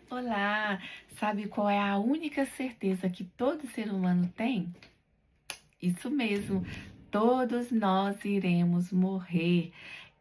Olá! Sabe qual é a única certeza que todo ser humano tem? Isso mesmo, todos nós iremos morrer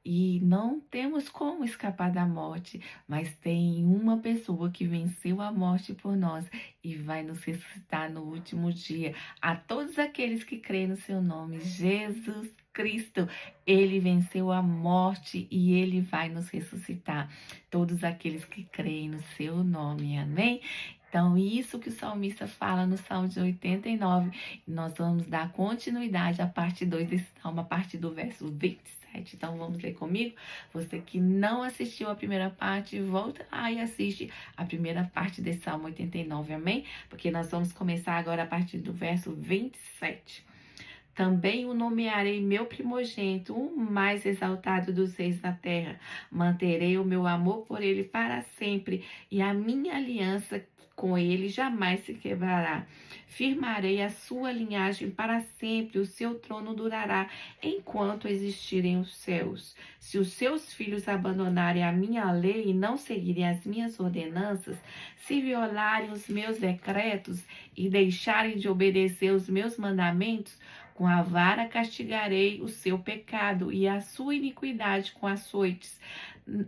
e não temos como escapar da morte, mas tem uma pessoa que venceu a morte por nós e vai nos ressuscitar no último dia. A todos aqueles que creem no seu nome, Jesus Cristo, ele venceu a morte e ele vai nos ressuscitar. Todos aqueles que creem no seu nome, amém? Então, isso que o salmista fala no Salmo de 89, nós vamos dar continuidade à parte 2 desse salmo, a partir do verso 27. Então, vamos ler comigo? Você que não assistiu a primeira parte, volta lá e assiste a primeira parte desse Salmo 89, amém? Porque nós vamos começar agora a partir do verso 27. Também o nomearei meu primogênito, o mais exaltado dos reis da terra. Manterei o meu amor por ele para sempre, e a minha aliança com ele jamais se quebrará. Firmarei a sua linhagem para sempre, o seu trono durará enquanto existirem os céus. Se os seus filhos abandonarem a minha lei e não seguirem as minhas ordenanças, se violarem os meus decretos e deixarem de obedecer os meus mandamentos, com a vara castigarei o seu pecado e a sua iniquidade com açoites.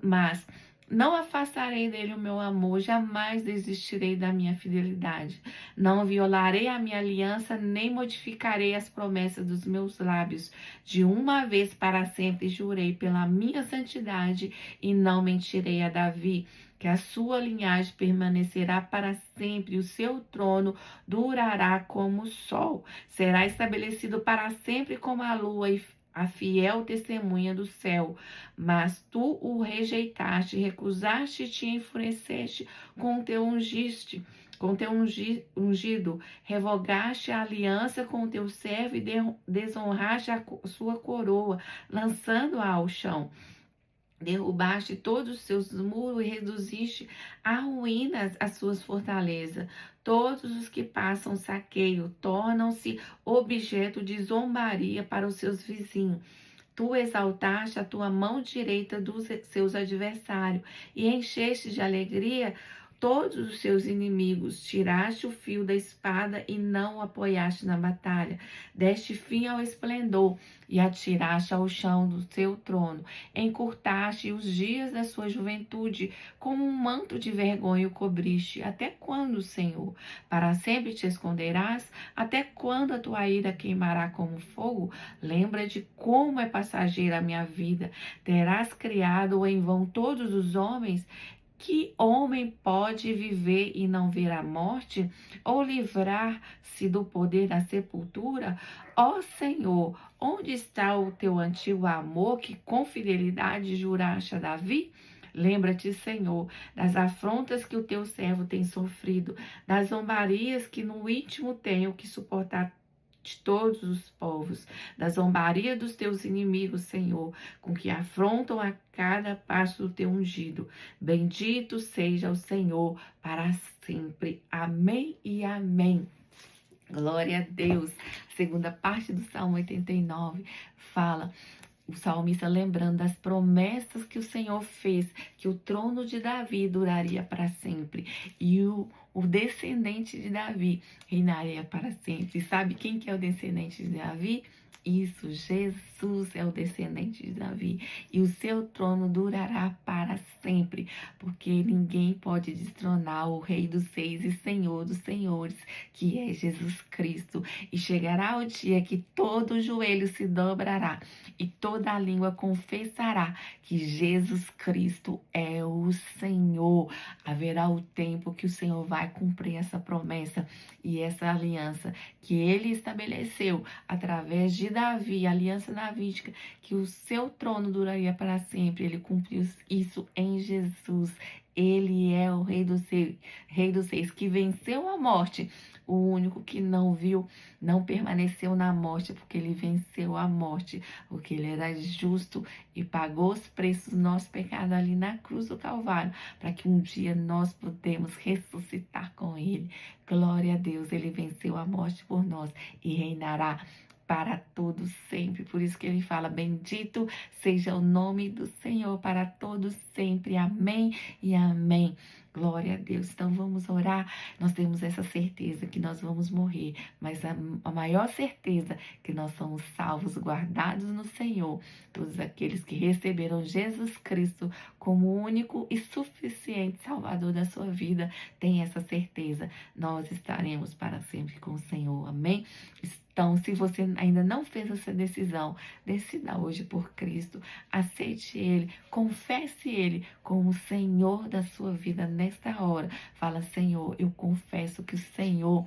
Mas não afastarei dele o meu amor, jamais desistirei da minha fidelidade. Não violarei a minha aliança, nem modificarei as promessas dos meus lábios. De uma vez para sempre jurei pela minha santidade e não mentirei a Davi, que a sua linhagem permanecerá para sempre, o seu trono durará como o sol, será estabelecido para sempre como a lua e a fiel testemunha do céu. Mas tu o rejeitaste, recusaste e te enfureceste com teu ungiste. Com teu ungido, revogaste a aliança com o teu servo e desonraste a sua coroa, lançando-a ao chão. Derrubaste todos os seus muros e reduziste a ruínas as suas fortalezas. Todos os que passam saqueio tornam-se objeto de zombaria para os seus vizinhos. Tu exaltaste a tua mão direita dos seus adversários e encheste de alegria todos os seus inimigos. Tiraste o fio da espada e não o apoiaste na batalha. Deste fim ao esplendor e atiraste ao chão do seu trono. Encurtaste os dias da sua juventude, como um manto de vergonha o cobriste. Até quando, Senhor? Para sempre te esconderás? Até quando a tua ira queimará como fogo? Lembra de como é passageira a minha vida. Terás criado em vão todos os homens? Que homem pode viver e não ver a morte, ou livrar-se do poder da sepultura? Ó Senhor, onde está o teu antigo amor que com fidelidade juraste a Davi? Lembra-te, Senhor, das afrontas que o teu servo tem sofrido, das zombarias que no íntimo tenho que suportar de todos os povos, da zombaria dos teus inimigos, Senhor, com que afrontam a cada passo do teu ungido. Bendito seja o Senhor para sempre. Amém e amém. Glória a Deus. A segunda parte do Salmo 89 fala o salmista lembrando das promessas que o Senhor fez, que o trono de Davi duraria para sempre e o descendente de Davi reinaria para sempre. Sabe quem que é o descendente de Davi? Isso, Jesus é o descendente de Davi e o seu trono durará para sempre, porque ninguém pode destronar o Rei dos Reis e Senhor dos Senhores, que é Jesus Cristo. E chegará o dia que todo joelho se dobrará e toda a língua confessará que Jesus Cristo é o Senhor. Haverá o tempo que o Senhor vai cumprir essa promessa e essa aliança que ele estabeleceu através de Davi, a aliança davídica, que o seu trono duraria para sempre. Ele cumpriu isso em Jesus. Ele é o Rei dos Reis, que venceu a morte. O único que não viu, não permaneceu na morte, porque ele venceu a morte, porque ele era justo e pagou os preços do nosso pecado ali na cruz do Calvário, para que um dia nós podemos ressuscitar com ele. Glória a Deus, ele venceu a morte por nós e reinará para todos sempre. Por isso que ele fala, bendito seja o nome do Senhor para todos sempre. Amém e amém. Glória Glória a Deus. Então vamos orar. Nós temos essa certeza que nós vamos morrer, mas a maior certeza que nós somos salvos, guardados no Senhor. Todos aqueles que receberam Jesus Cristo como único e suficiente Salvador da sua vida, têm essa certeza. Nós estaremos para sempre com o Senhor. Amém? Então, se você ainda não fez essa decisão, decida hoje por Cristo, aceite Ele, confesse Ele como o Senhor da sua vida nesta hora. Fala, Senhor, eu confesso que o Senhor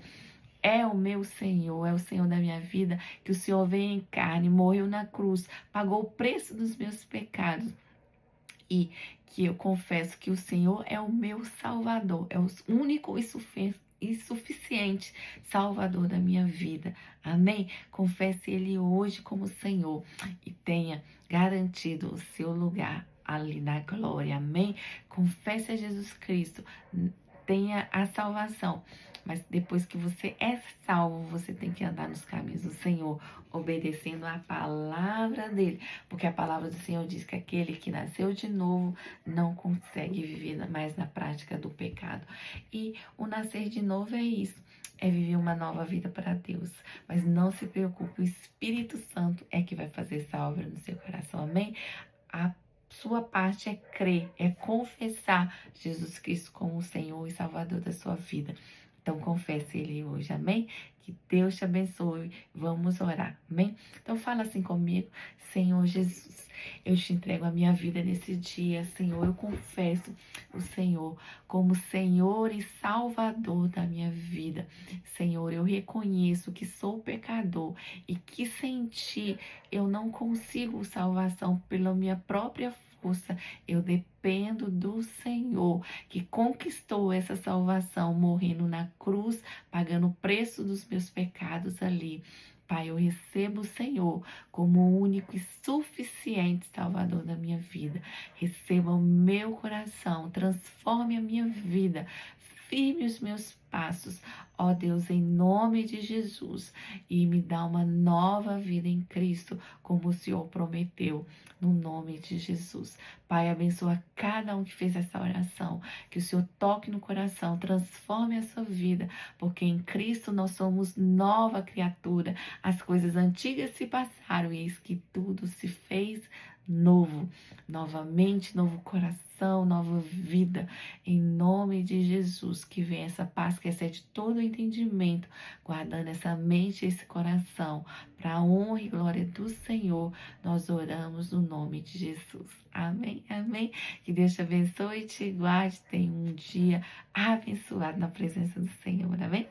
é o meu Senhor, é o Senhor da minha vida, que o Senhor veio em carne, morreu na cruz, pagou o preço dos meus pecados. E que eu confesso que o Senhor é o meu Salvador, é o único e suficiente Salvador da minha vida. Amém? Confesse Ele hoje como Senhor e tenha garantido o seu lugar ali na glória. Amém? Confesse a Jesus Cristo, tenha a salvação. Mas depois que você é salvo, você tem que andar nos caminhos do Senhor, obedecendo a palavra dele. Porque a palavra do Senhor diz que aquele que nasceu de novo não consegue viver mais na prática do pecado. E o nascer de novo é isso. É viver uma nova vida para Deus. Mas não se preocupe, o Espírito Santo é que vai fazer essa obra no seu coração. Amém? A sua parte é crer, é confessar Jesus Cristo como o Senhor e Salvador da sua vida. Então, confesse Ele hoje, amém? Que Deus te abençoe. Vamos orar, amém? Então, fala assim comigo. Senhor Jesus, eu te entrego a minha vida nesse dia. Senhor, eu confesso o Senhor como Senhor e Salvador da minha vida. Senhor, eu reconheço que sou pecador e que sem Ti eu não consigo salvação pela minha própria força. Eu dependo do Senhor, que conquistou essa salvação, morrendo na cruz, pagando o preço dos meus pecados ali. Pai, eu recebo o Senhor como o único e suficiente Salvador da minha vida. Receba o meu coração, transforme a minha vida, firme os meus passos, ó Deus, em nome de Jesus, e me dá uma nova vida em Cristo, como o Senhor prometeu, no nome de Jesus. Pai, abençoa cada um que fez essa oração, que o Senhor toque no coração, transforme a sua vida, porque em Cristo nós somos nova criatura, as coisas antigas se passaram e eis que tudo se fez novo, novamente, novo coração, nova vida, em nome de Jesus, que venha essa paz que excede todo o entendimento, guardando essa mente e esse coração, para a honra e glória do Senhor, nós oramos no nome de Jesus, amém, amém, que Deus te abençoe e te guarde, tenha um dia abençoado na presença do Senhor, amém?